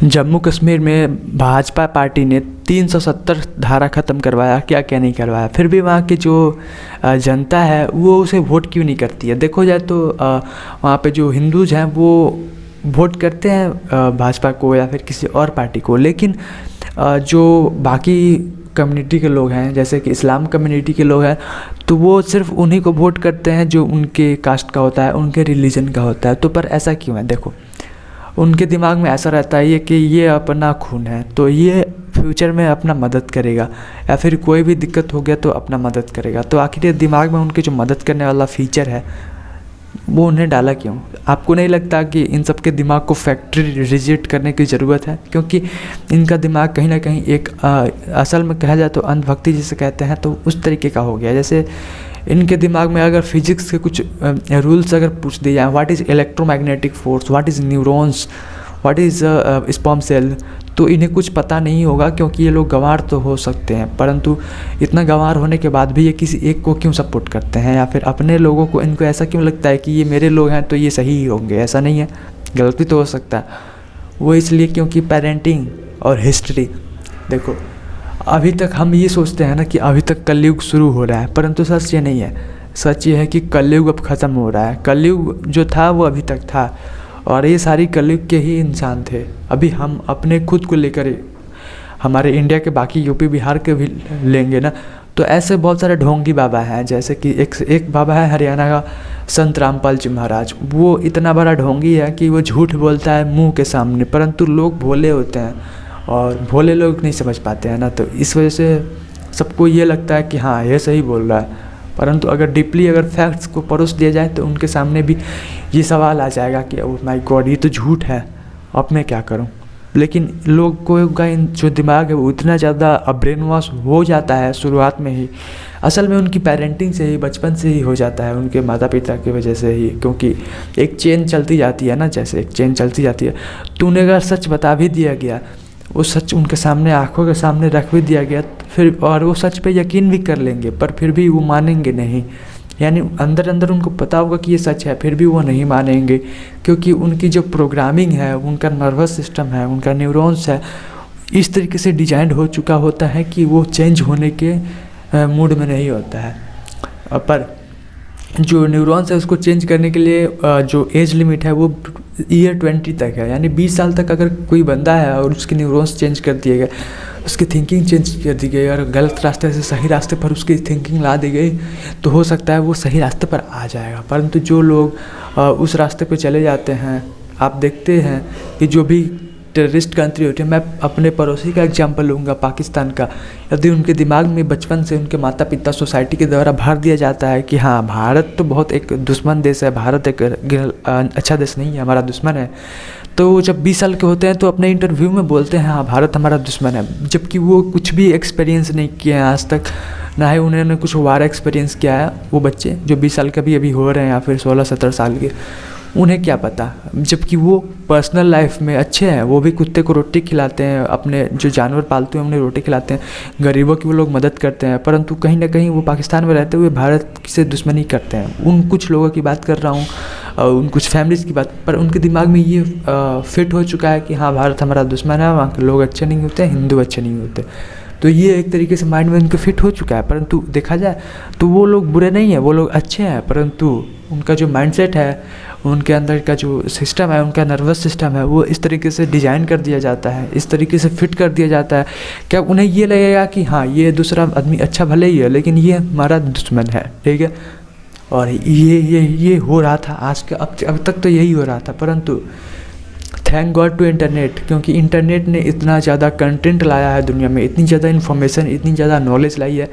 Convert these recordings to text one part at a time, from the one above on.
जम्मू कश्मीर में भाजपा पार्टी ने 370 धारा ख़त्म करवाया, क्या क्या नहीं करवाया, फिर भी वहाँ की जो जनता है वो उसे वोट क्यों नहीं करती है। देखो जाए तो वहाँ पे जो हिंदूज हैं वो वोट करते हैं भाजपा को या फिर किसी और पार्टी को, लेकिन जो बाकी कम्युनिटी के लोग हैं जैसे कि इस्लाम कम्युनिटी के लोग हैं तो वो सिर्फ उन्हीं को वोट करते हैं जो उनके कास्ट का होता है, उनके रिलीजन का होता है। तो पर ऐसा क्यों है? देखो उनके दिमाग में ऐसा रहता है कि ये अपना खून है तो ये फ्यूचर में अपना मदद करेगा, या फिर कोई भी दिक्कत हो गया तो अपना मदद करेगा। तो आखिर ये दिमाग में उनके जो मदद करने वाला फीचर है वो उन्हें डाला क्यों? आपको नहीं लगता कि इन सब के दिमाग को फैक्ट्री रिजेक्ट करने की ज़रूरत है? क्योंकि इनका दिमाग कहीं ना कहीं एक असल में कहा जाए तो अंधभक्ति जिसे कहते हैं तो उस तरीके का हो गया। जैसे इनके दिमाग में अगर फिजिक्स के कुछ रूल्स अगर पूछ दिए जाए, what is electromagnetic force, what is neurons, what is sperm cell, तो इन्हें कुछ पता नहीं होगा क्योंकि ये लोग गंवार तो हो सकते हैं, परंतु इतना गंवार होने के बाद भी ये किसी एक को क्यों सपोर्ट करते हैं, या फिर अपने लोगों को इनको ऐसा क्यों लगता है कि ये मेरे लोग हैं तो ये सही ही होंगे। ऐसा नहीं है, गलत भी तो हो सकता है। वो इसलिए क्योंकि पेरेंटिंग और हिस्ट्री, देखो अभी तक हम ये सोचते हैं ना कि अभी तक कलयुग शुरू हो रहा है, परंतु सच ये नहीं है। सच ये है कि कलयुग अब ख़त्म हो रहा है। कलयुग जो था वो अभी तक था और ये सारी कलयुग के ही इंसान थे। अभी हम अपने खुद को लेकर हमारे इंडिया के बाकी यूपी बिहार के भी लेंगे ना तो ऐसे बहुत सारे ढोंगी बाबा हैं। जैसे कि एक बाबा है हरियाणा का संत रामपाल जी महाराज, वो इतना बड़ा ढोंगी है कि वो झूठ बोलता है मुंह के सामने, परंतु लोग भोले होते हैं और भोले लोग नहीं समझ पाते हैं ना, तो इस वजह से सबको ये लगता है कि हाँ ये सही बोल रहा है। परंतु अगर डीपली अगर फैक्ट्स को परोस दिया जाए तो उनके सामने भी ये सवाल आ जाएगा कि ओह माय गॉड ये तो झूठ है, अब मैं क्या करूं। लेकिन लोगों का जो दिमाग है वो इतना ज़्यादा ब्रेन वॉश हो जाता है शुरुआत में ही, असल में उनकी पेरेंटिंग से ही, बचपन से ही हो जाता है, उनके माता पिता की वजह से ही। क्योंकि एक चेन चलती जाती है ना, जैसे एक चेन चलती जाती है, तूने अगर सच बता भी दिया गया, वो सच उनके सामने आंखों के सामने रख भी दिया गया फिर, और वो सच पे यकीन भी कर लेंगे, पर फिर भी वो मानेंगे नहीं। यानी अंदर अंदर उनको पता होगा कि ये सच है, फिर भी वो नहीं मानेंगे क्योंकि उनकी जो प्रोग्रामिंग है, उनका नर्वस सिस्टम है, उनका न्यूरॉन्स है, इस तरीके से डिजाइन हो चुका होता है कि वो चेंज होने के मूड में नहीं होता है। पर जो न्यूरॉन्स है उसको चेंज करने के लिए जो एज लिमिट है वो ईयर 20 तक है। यानी 20 साल तक अगर कोई बंदा है और उसके न्यूरॉन्स चेंज कर दिए गए, उसकी थिंकिंग चेंज कर दी गई और गलत रास्ते से सही रास्ते पर उसकी थिंकिंग ला दी गई, तो हो सकता है वो सही रास्ते पर आ जाएगा। परंतु जो लोग उस रास्ते पर चले जाते हैं, आप देखते हैं कि जो भी टेररिस्ट कंट्री होती है, मैं अपने पड़ोसी का एग्जांपल लूँगा पाकिस्तान का, यदि उनके दिमाग में बचपन से उनके माता पिता सोसाइटी के द्वारा भर दिया जाता है कि हाँ भारत तो बहुत एक दुश्मन देश है, भारत एक अच्छा देश नहीं है, हमारा दुश्मन है, तो जब 20 साल के होते हैं तो अपने इंटरव्यू में बोलते हैं हाँ भारत हमारा दुश्मन है, जबकि वो कुछ भी एक्सपीरियंस नहीं किए हैं आज तक, ना ही उन्होंने कुछ वार एक्सपीरियंस किया है। वो बच्चे जो 20 साल के भी अभी हो रहे हैं या फिर 16-17 साल के, उन्हें क्या पता, जबकि वो पर्सनल लाइफ में अच्छे हैं। वो भी कुत्ते को रोटी खिलाते हैं, अपने जो जानवर पालतू हैं उन्हें रोटी खिलाते हैं, गरीबों की वो लोग मदद करते हैं, परंतु कहीं ना कहीं वो पाकिस्तान में रहते हुए भारत से दुश्मनी करते हैं। उन कुछ लोगों की बात कर रहा हूँ, उन कुछ फैमिलीज़ की बात, पर उनके दिमाग में ये फिट हो चुका है कि हाँ भारत हमारा दुश्मन है, वहाँ के लोग अच्छे नहीं होते, हिंदू अच्छे नहीं होते, तो ये एक तरीके से माइंड में उनके फिट हो चुका है। परंतु देखा जाए तो वो लोग बुरे नहीं हैं, वो लोग अच्छे हैं, परंतु उनका जो माइंडसेट है, उनके अंदर का जो सिस्टम है, उनका नर्वस सिस्टम है, वो इस तरीके से डिज़ाइन कर दिया जाता है, इस तरीके से फिट कर दिया जाता है कि अब उन्हें ये लगेगा कि हाँ ये दूसरा आदमी अच्छा भले ही है लेकिन ये हमारा दुश्मन है, ठीक है। और ये हो रहा था आज का, अब तक तो यही हो रहा था, परंतु थैंक गॉड टू इंटरनेट, क्योंकि इंटरनेट ने इतना ज़्यादा कंटेंट लाया है दुनिया में, इतनी ज़्यादा इन्फॉर्मेशन, इतनी ज़्यादा नॉलेज लाई है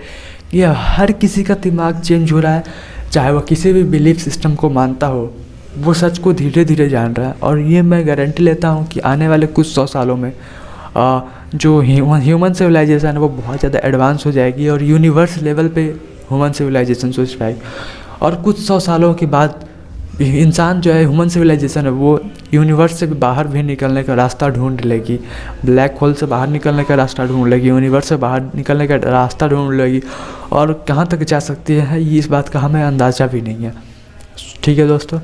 कि हर किसी का दिमाग चेंज हो रहा है, चाहे वह किसी भी बिलीफ सिस्टम को मानता हो, वो सच को धीरे धीरे जान रहा है। और ये मैं गारंटी लेता हूँ कि आने वाले कुछ 100 सालों में जो ह्यूमन सिविलाइजेशन है वो बहुत ज़्यादा एडवांस हो जाएगी और यूनिवर्स लेवल पे ह्यूमन सिविलाइजेशन सोच पाएगी। और कुछ 100 सालों के बाद इंसान जो है, ह्यूमन सिविलाइजेशन है, वो यूनिवर्स से भी बाहर भी निकलने का रास्ता ढूंढ लेगी, ब्लैक होल से बाहर निकलने का रास्ता ढूंढ लेगी, यूनिवर्स से बाहर निकलने का रास्ता ढूंढ लेगी, और कहाँ तक जा सकती है ये इस बात का हमें अंदाज़ा भी नहीं है, ठीक है दोस्तों।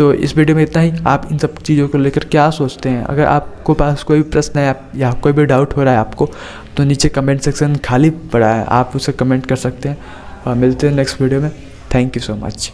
तो इस वीडियो में इतना ही। आप इन सब चीज़ों को लेकर क्या सोचते हैं? अगर आपको पास कोई भी प्रश्न है या कोई भी डाउट हो रहा है आपको, तो नीचे कमेंट सेक्शन खाली पड़ा है, आप उसे कमेंट कर सकते हैं। और मिलते हैं नेक्स्ट वीडियो में। Thank you so much.